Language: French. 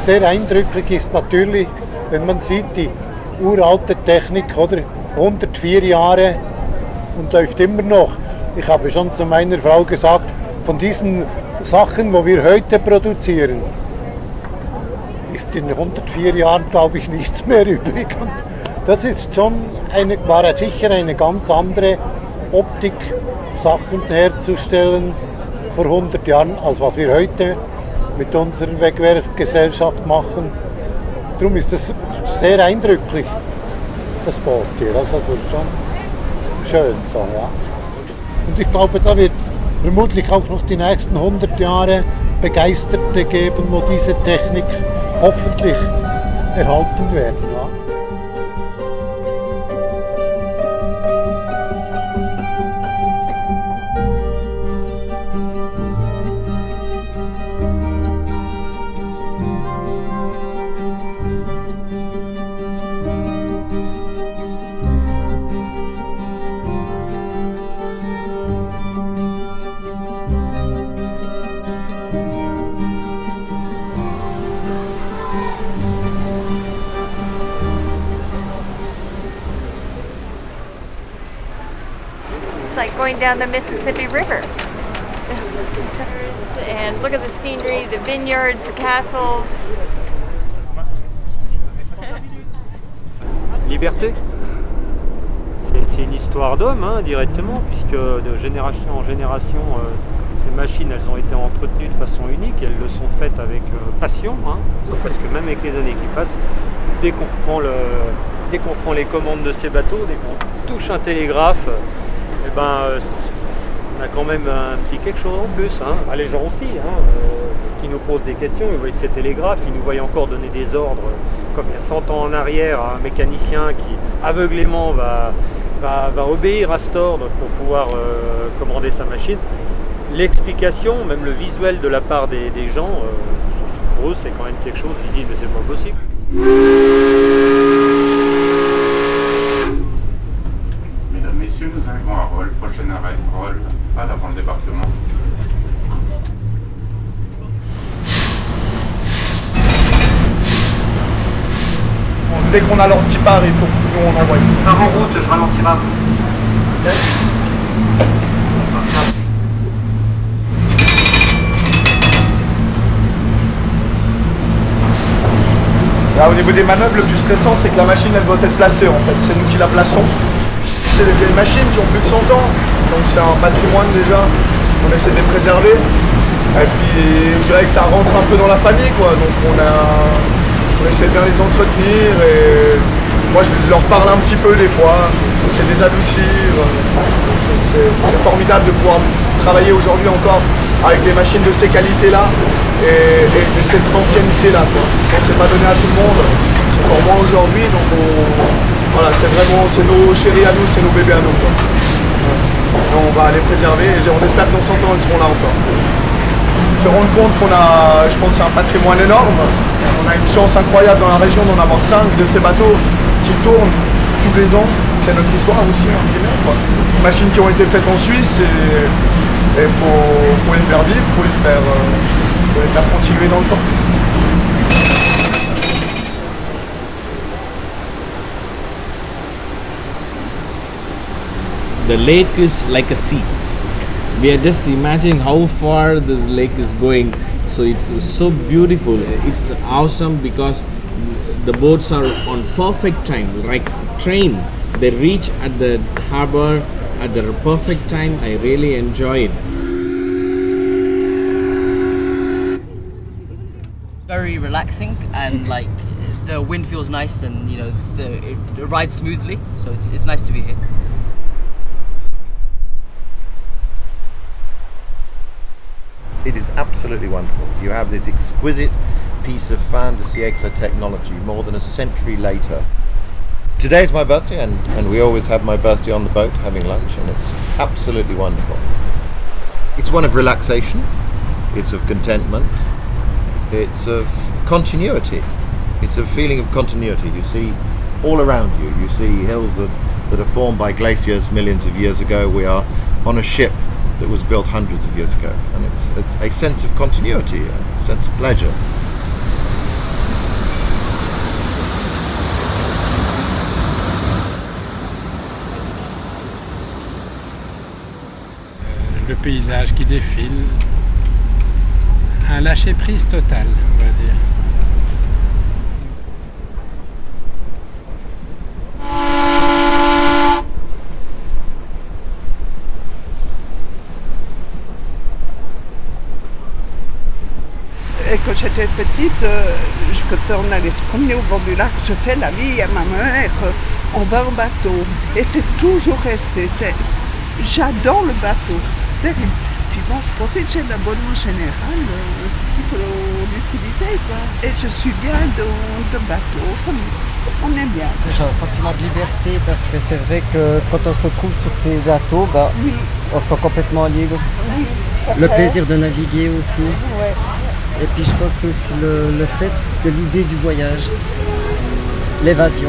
sehr eindrücklich ist natürlich, wenn man sieht, die uralte Technik, oder 104 Jahre und läuft immer noch. Ich habe schon zu meiner Frau gesagt, von diesen Sachen, wo wir heute produzieren, ist in 104 Jahren, glaube ich, nichts mehr übrig. Und das ist schon war sicher eine ganz andere Optik, Sachen herzustellen vor 100 Jahren, als was wir heute mit unserer Wegwerfgesellschaft machen. Darum ist es sehr eindrücklich, das Boot hier. Also das wird schon schön so, ja. Und ich glaube, da wird vermutlich auch noch die nächsten 100 Jahre Begeisterte geben, wo diese Technik hoffentlich erhalten werden. Ja. It's like going down the Mississippi River. And look at the scenery, the vineyards, the castles. Liberté. C'est une histoire d'homme, hein, directement, puisque de génération en génération, ces machines, elles ont été entretenues de façon unique, et elles le sont faites avec passion, hein, parce que même avec les années qui passent, dès qu'on reprend les commandes de ces bateaux, dès qu'on touche un télégraphe, eh ben, on a quand même un petit quelque chose en plus. Hein. Ah, les gens aussi, hein, qui nous posent des questions, ils voient ces télégraphes, ils nous voient encore donner des ordres, comme il y a 100 ans en arrière, à un mécanicien qui aveuglément va obéir à cet ordre pour pouvoir commander sa machine. L'explication, même le visuel de la part des gens, pour eux c'est quand même quelque chose qui dit mais c'est pas possible. Mesdames, Messieurs, nous arrivons à Rolle, prochain arrêt, Rolle, à l'avant le débarquement. Dès qu'on a l'ordre qui part, il faut qu'on envoie. Par en route, je ralentirai. Là, au niveau des manœuvres, le plus stressant, c'est que la machine, elle doit être placée en fait. C'est nous qui la plaçons. C'est des vieilles machines qui ont plus de 100 ans, donc c'est un patrimoine déjà. On essaie de les préserver. Et puis, je dirais que ça rentre un peu dans la famille, quoi. Donc on essaie de bien les entretenir et moi je leur parle un petit peu des fois, c'est les adoucir. C'est formidable de pouvoir travailler aujourd'hui encore avec des machines de ces qualités-là et de cette ancienneté-là. C'est pas donné à tout le monde, encore moins aujourd'hui, donc voilà, c'est nos chéris à nous, c'est nos bébés à nous. Quoi. Et on va les préserver et on espère que dans 100 ans ils seront là encore. Se rendre compte qu'on a, je pense, c'est un patrimoine énorme. On a une chance incroyable dans la région d'en avoir 5 de ces bateaux qui tournent tous les ans. C'est notre histoire aussi, hein, des machines qui ont été faites en Suisse et faut les faire vivre, faut les faire continuer dans le temps. The lake is like a sea. We are just imagining how far the lake is going. So it's so beautiful. It's awesome because the boats are on perfect time, like train. They reach at the harbor at the perfect time. I really enjoy it. Very relaxing and like the wind feels nice and you know it rides smoothly. So it's nice to be here. It is absolutely wonderful. You have this exquisite piece of fin de siècle technology more than a century later. Today is my birthday and we always have my birthday on the boat having lunch and it's absolutely wonderful. It's one of relaxation, it's of contentment, it's of continuity. It's a feeling of continuity. You see all around you, you see hills that are formed by glaciers millions of years ago. We are on a ship that was built hundreds of years ago, and it's a sense of continuity, a sense of pleasure. le paysage qui défile. Un lâcher-prise total, on va dire. Et quand j'étais petite, quand on allait se promener au bord du lac, je fais la vie à ma mère, on va en bateau. Et c'est toujours resté. J'adore le bateau, c'est terrible. Puis bon, je profite, j'ai l'abonnement général, il faut l'utiliser, quoi. Et je suis bien de bateau, on aime bien. J'ai un sentiment de liberté parce que c'est vrai que quand on se trouve sur ces bateaux, oui. On se sent complètement libre. Oui, le plaisir de naviguer aussi. Ouais. Et puis je pense aussi le fait de l'idée du voyage, l'évasion.